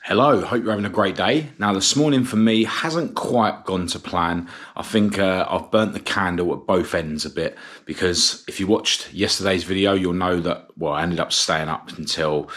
Hello, hope you're having a great day. Now, this morning for me hasn't quite gone to plan. I think I've burnt the candle at both ends a bit because if you watched yesterday's video, you'll know that, I ended up staying up until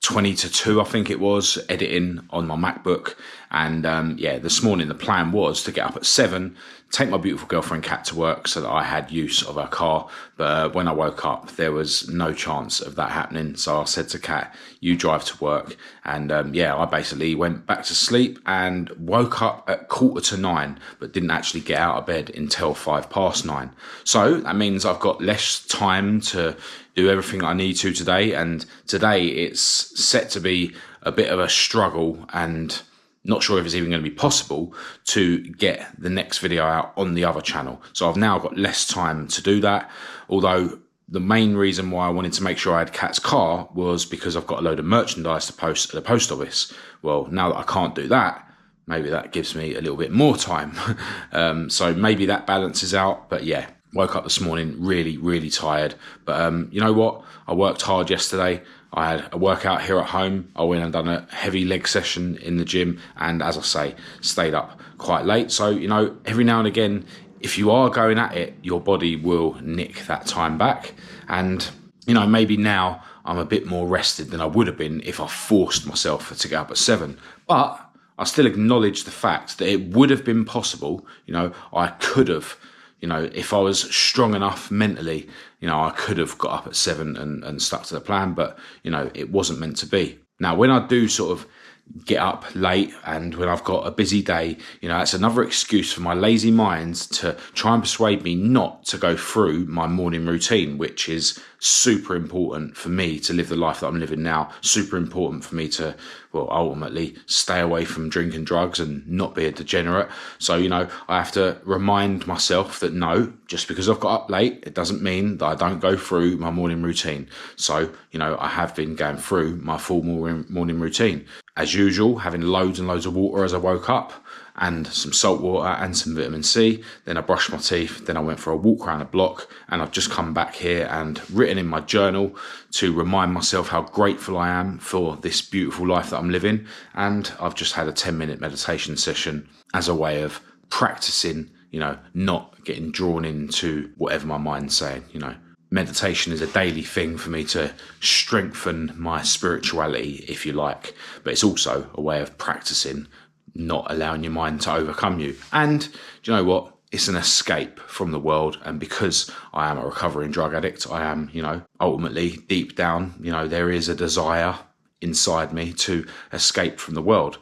20 to 2, I think it was, editing on my MacBook. And this morning the plan was to get up at 7, take my beautiful girlfriend Kat to work so that I had use of her car. But when I woke up, there was no chance of that happening. So I said to Kat, you drive to work. And I basically went back to sleep and woke up at 8:45, but didn't actually get out of bed until 9:05. So that means I've got less time to do everything I need to today. And today it's set to be a bit of a struggle, and not sure if it's even going to be possible to get the next video out on the other channel. So I've now got less time to do that. Although the main reason why I wanted to make sure I had Kat's car was because I've got a load of merchandise to post at the post office. Well, now that I can't do that, maybe that gives me a little bit more time. So maybe that balances out. But yeah, woke up this morning really, really tired. But you know what? I worked hard yesterday. I had a workout here at home. I went and done a heavy leg session in the gym. And as I say, stayed up quite late. So, every now and again, if you are going at it, your body will nick that time back. And, maybe now I'm a bit more rested than I would have been if I forced myself to get up at 7. But I still acknowledge the fact that it would have been possible. I could have, if I was strong enough mentally, I could have got up at 7 and stuck to the plan, but, it wasn't meant to be. Now, when I do sort of get up late and when I've got a busy day, that's another excuse for my lazy mind to try and persuade me not to go through my morning routine, which is super important for me to live the life that I'm living now, super important for me to, ultimately stay away from drinking drugs and not be a degenerate. So, I have to remind myself that no, just because I've got up late, it doesn't mean that I don't go through my morning routine. So, I have been going through my full morning routine. As usual, having loads and loads of water as I woke up, and some salt water and some vitamin C. Then I brushed my teeth. Then I went for a walk around the block, and I've just come back here and written in my journal to remind myself how grateful I am for this beautiful life that I'm living. And I've just had a 10-minute meditation session as a way of practicing, not getting drawn into whatever my mind's saying, Meditation is a daily thing for me to strengthen my spirituality, if you like, but it's also a way of practicing not allowing your mind to overcome you. And do you know what? It's an escape from the world. And because I am a recovering drug addict, I am, ultimately deep down, there is a desire inside me to escape from the world.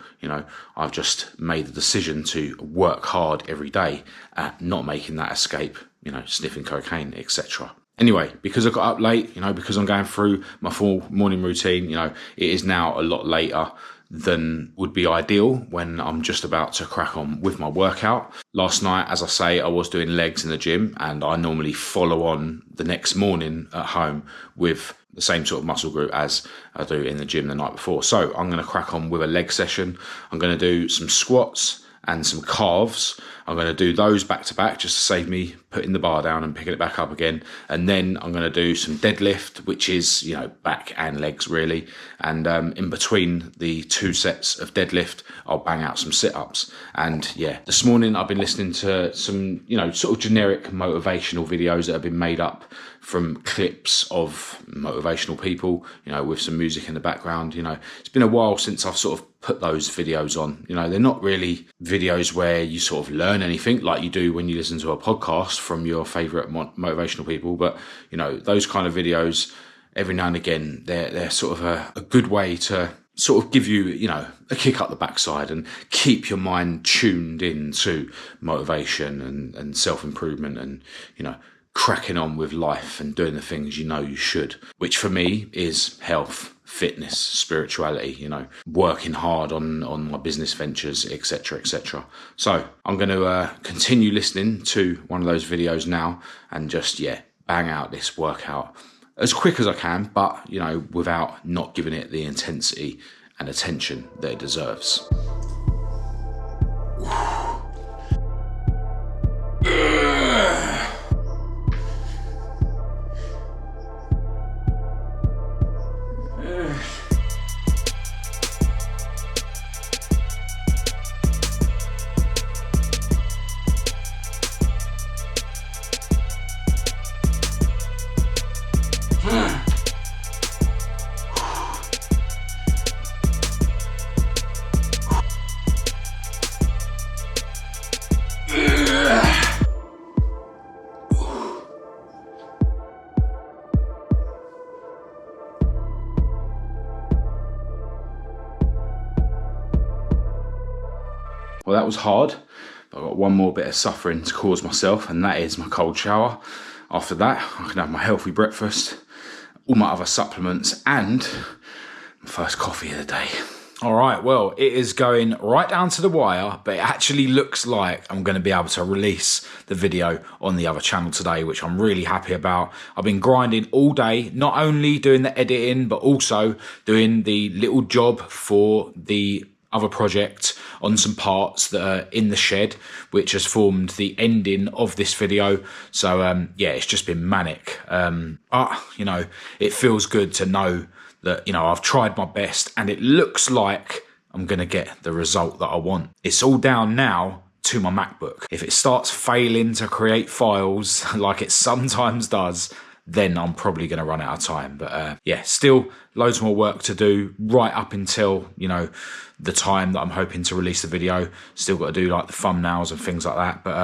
I've just made the decision to work hard every day at not making that escape, sniffing cocaine, etc. Anyway, because I got up late, because I'm going through my full morning routine, it is now a lot later than would be ideal when I'm just about to crack on with my workout. Last night, as I say, I was doing legs in the gym, and I normally follow on the next morning at home with the same sort of muscle group as I do in the gym the night before. So I'm going to crack on with a leg session. I'm going to do some squats and some calves. I'm going to do those back to back just to save me putting the bar down and picking it back up again. And then I'm going to do some deadlift, which is, back and legs really. And in between the 2 sets of deadlift, I'll bang out some sit-ups. And this morning I've been listening to some, sort of generic motivational videos that have been made up from clips of motivational people, with some music in the background. It's been a while since I've sort of put those videos on. They're not really videos where you sort of learn anything like you do when you listen to a podcast from your favorite motivational people. But, those kind of videos, every now and again, they're sort of a good way to sort of give you, a kick up the backside and keep your mind tuned into motivation and self-improvement and, cracking on with life and doing the things you should, which for me is health, fitness, spirituality, working hard on my business ventures, etc., etc. So I'm going to continue listening to one of those videos now and just, bang out this workout as quick as I can, but, without not giving it the intensity and attention that it deserves. Well, that was hard. But I've got one more bit of suffering to cause myself, and that is my cold shower. After that, I can have my healthy breakfast, all my other supplements, and my first coffee of the day. All right, well, it is going right down to the wire, but it actually looks like I'm going to be able to release the video on the other channel today, which I'm really happy about. I've been grinding all day, not only doing the editing, but also doing the little job for the other project on some parts that are in the shed, which has formed the ending of this video. So, yeah, it's just been manic. But, you know, it feels good to know that, you know, I've tried my best and it looks like I'm going to get the result that I want. It's all down now to my MacBook. If it starts failing to create files like it sometimes does, then I'm probably going to run out of time. But yeah, still loads more work to do right up until, you know, the time that I'm hoping to release the video. Still got to do like the thumbnails and things like that. But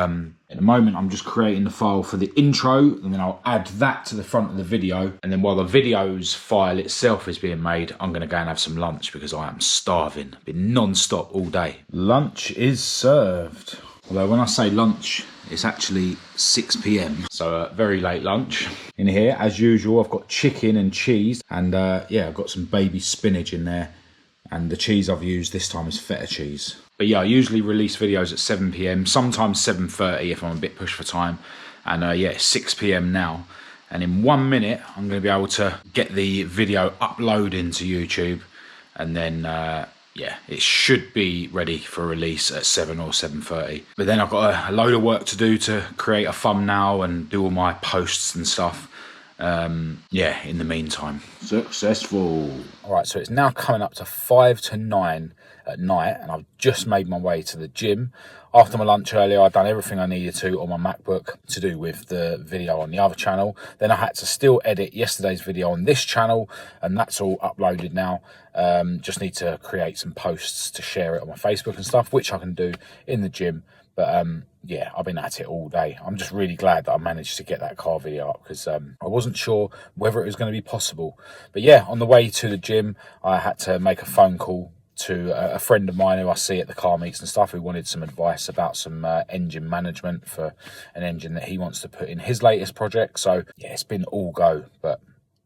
at the moment, I'm just creating the file for the intro, and then I'll add that to the front of the video. And then while the video's file itself is being made, I'm going to go and have some lunch because I am starving. Been non-stop all day. Lunch is served. Although when I say lunch, it's actually 6 p.m. So very late lunch. In here, as usual, I've got chicken and cheese. And yeah, I've got some baby spinach in there. And the cheese I've used this time is feta cheese. But yeah, I usually release videos at 7 p.m, sometimes 7:30 if I'm a bit pushed for time. And yeah, it's 6 p.m. now. And in 1 minute, I'm going to be able to get the video uploaded into YouTube. And then, yeah, it should be ready for release at 7 or 7:30. But then I've got a load of work to do to create a thumbnail and do all my posts and stuff. Yeah, in the meantime. Successful. All right, so it's now coming up to 5 to 9 at night, and I've just made my way to the gym. After my lunch earlier, I'd done everything I needed to on my MacBook to do with the video on the other channel. Then I had to still edit yesterday's video on this channel, and that's all uploaded now. Just need to create some posts to share it on my Facebook and stuff, which I can do in the gym. But yeah, I've been at it all day. I'm just really glad that I managed to get that car video up because I wasn't sure whether it was going to be possible. But yeah, on the way to the gym, I had to make a phone call to a friend of mine who I see at the car meets and stuff, who wanted some advice about some engine management for an engine that he wants to put in his latest project. So yeah, it's been all go, but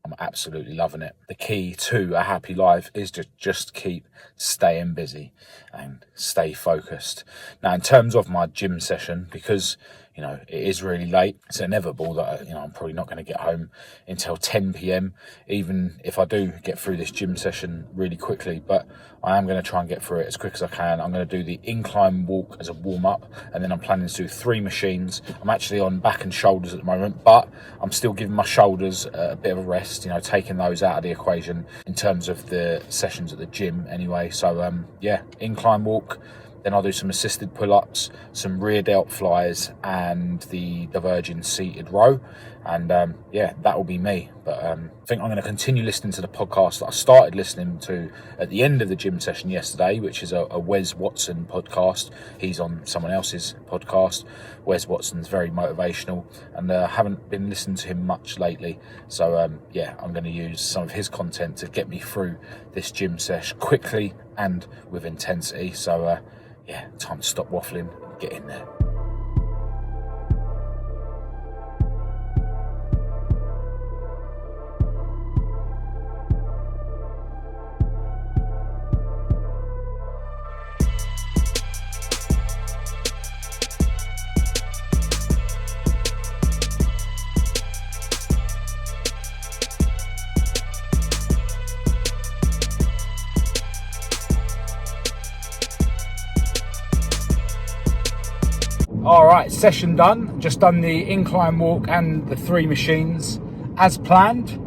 I'm absolutely loving it. The key to a happy life is to just keep staying busy and stay focused. Now, in terms of my gym session, because, you know, it is really late, it's inevitable that, you know, I'm probably not going to get home until 10 p.m, even if I do get through this gym session really quickly. But I am going to try and get through it as quick as I can. I'm going to do the incline walk as a warm-up, and then I'm planning to do 3 machines. I'm actually on back and shoulders at the moment, but I'm still giving my shoulders a bit of a rest, you know, taking those out of the equation in terms of the sessions at the gym anyway. So, yeah, incline walk. Then I'll do some assisted pull-ups, some rear delt flies, and the diverging seated row. And yeah, that will be me. But I think I'm going to continue listening to the podcast that I started listening to at the end of the gym session yesterday, which is a Wes Watson podcast. He's on someone else's podcast. Wes Watson's very motivational, and I haven't been listening to him much lately. So yeah, I'm going to use some of his content to get me through this gym sesh quickly and with intensity. So yeah, time to stop waffling and get in there. All right, session done. Just done the incline walk and the 3 machines as planned.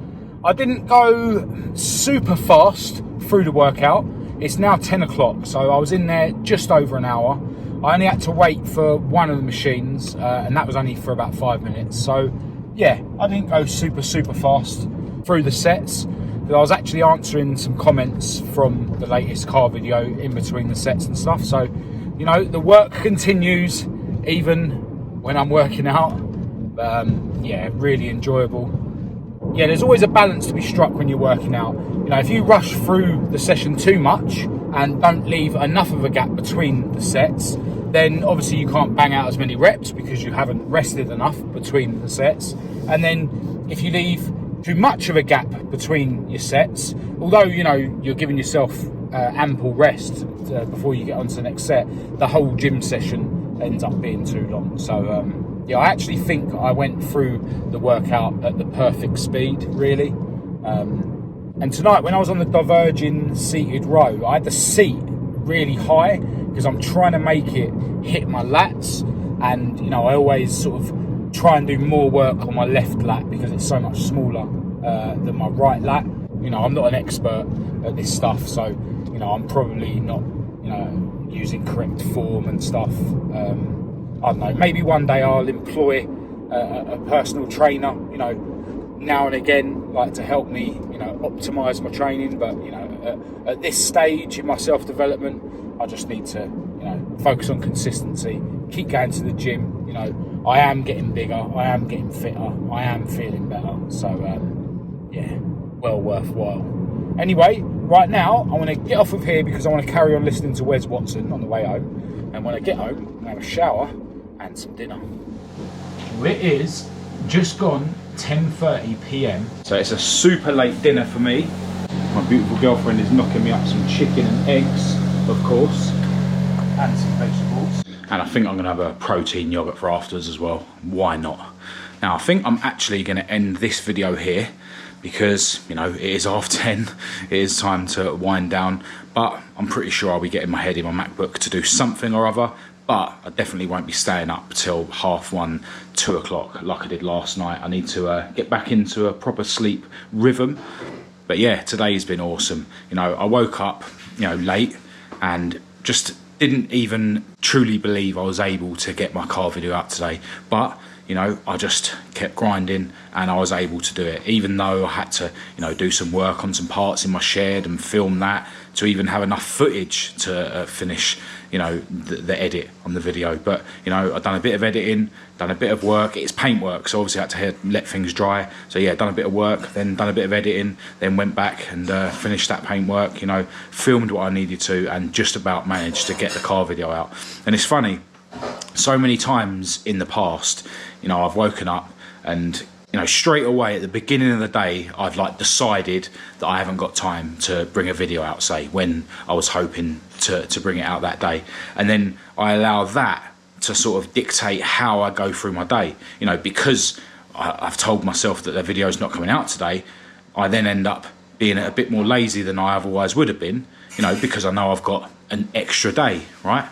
I didn't go super fast through the workout. It's now 10 o'clock, so I was in there just over an hour. I only had to wait for one of the machines, and that was only for about 5 minutes. So yeah, I didn't go super fast through the sets. I was actually answering some comments from the latest car video in between the sets and stuff. So, you know, the work continues even when I'm working out. Yeah, really enjoyable. Yeah, there's always a balance to be struck when you're working out. You know, if you rush through the session too much, and don't leave enough of a gap between the sets, then obviously you can't bang out as many reps because you haven't rested enough between the sets. And then if you leave too much of a gap between your sets, although you know you're giving yourself ample rest before you get on to the next set, the whole gym session ends up being too long. So yeah, I actually think I went through the workout at the perfect speed, really. And tonight, when I was on the diverging seated row, I had the seat really high because I'm trying to make it hit my lats. And, you know, I always sort of try and do more work on my left lat because it's so much smaller than my right lat. You know, I'm not an expert at this stuff, so, you know, I'm probably not, you know, using correct form and stuff. I don't know, maybe one day I'll employ a personal trainer, you know, now and again, like to help me, you know, optimize my training. But, you know, at this stage in my self-development, I just need to, you know, focus on consistency, keep going to the gym. You know, I am getting bigger, I am getting fitter, I am feeling better. So, yeah, well worthwhile. Anyway, right now, I want to get off of here because I want to carry on listening to Wes Watson on the way home. And when I get home, I'm going to have a shower and some dinner. Well, it is just gone 10:30 p.m. So it's a super late dinner for me. My beautiful girlfriend is knocking me up some chicken and eggs, of course, and some vegetables. And I think I'm going to have a protein yogurt for afters as well. Why not? Now, I think I'm actually going to end this video here because, you know, it is 10:30. It is time to wind down. But I'm pretty sure I'll be getting my head in my MacBook to do something or other. But I definitely won't be staying up till 1:30, 2 o'clock like I did last night. I need to get back into a proper sleep rhythm. But yeah, today's been awesome. You know, I woke up, you know, late and just didn't even truly believe I was able to get my car video out today. But, you know, I just kept grinding and I was able to do it. Even though I had to, you know, do some work on some parts in my shed and film that to even have enough footage to finish, you know, the edit on the video. But, you know, I've done a bit of editing, done a bit of work. It's paint work, so obviously I had to let things dry. So yeah, done a bit of work, then done a bit of editing, then went back and finished that paint work, you know, filmed what I needed to and just about managed to get the car video out. And it's funny, so many times in the past, you know, I've woken up and, you know, straight away at the beginning of the day, I've like decided that I haven't got time to bring a video out, say, when I was hoping to bring it out that day. And then I allow that to sort of dictate how I go through my day. You know, because I've told myself that the video's not coming out today, I then end up being a bit more lazy than I otherwise would have been, you know, because I know I've got an extra day, right?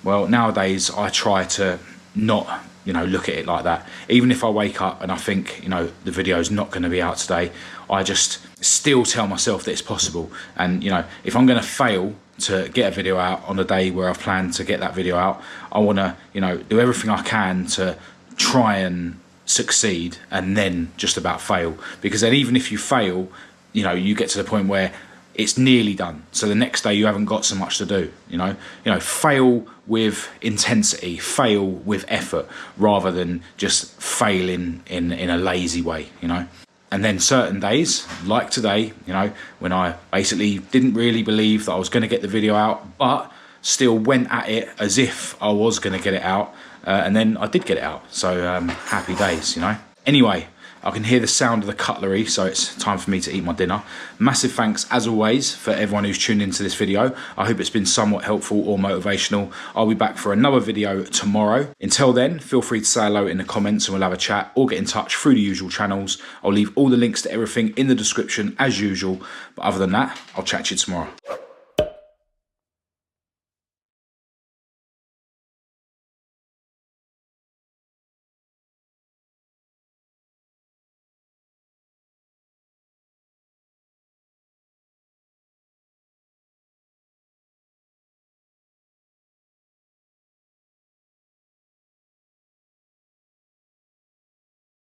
Well, nowadays I try to not, you know, look at it like that. Even if I wake up and I think, you know, the video's not going to be out today, I just still tell myself that it's possible. And, you know, if I'm going to fail to get a video out on the day where I've planned to get that video out, I want to, you know, do everything I can to try and succeed and then just about fail. Because then even if you fail, you know, you get to the point where it's nearly done. So the next day you haven't got so much to do, you know, fail with intensity, fail with effort, rather than just failing in a lazy way, you know. And then certain days, like today, you know, when I basically didn't really believe that I was going to get the video out, but still went at it as if I was going to get it out, and then I did get it out. So happy days, you know. Anyway, I can hear the sound of the cutlery, so it's time for me to eat my dinner. Massive thanks, as always, for everyone who's tuned into this video. I hope it's been somewhat helpful or motivational. I'll be back for another video tomorrow. Until then, feel free to say hello in the comments and we'll have a chat, or get in touch through the usual channels. I'll leave all the links to everything in the description as usual. But other than that, I'll chat to you tomorrow.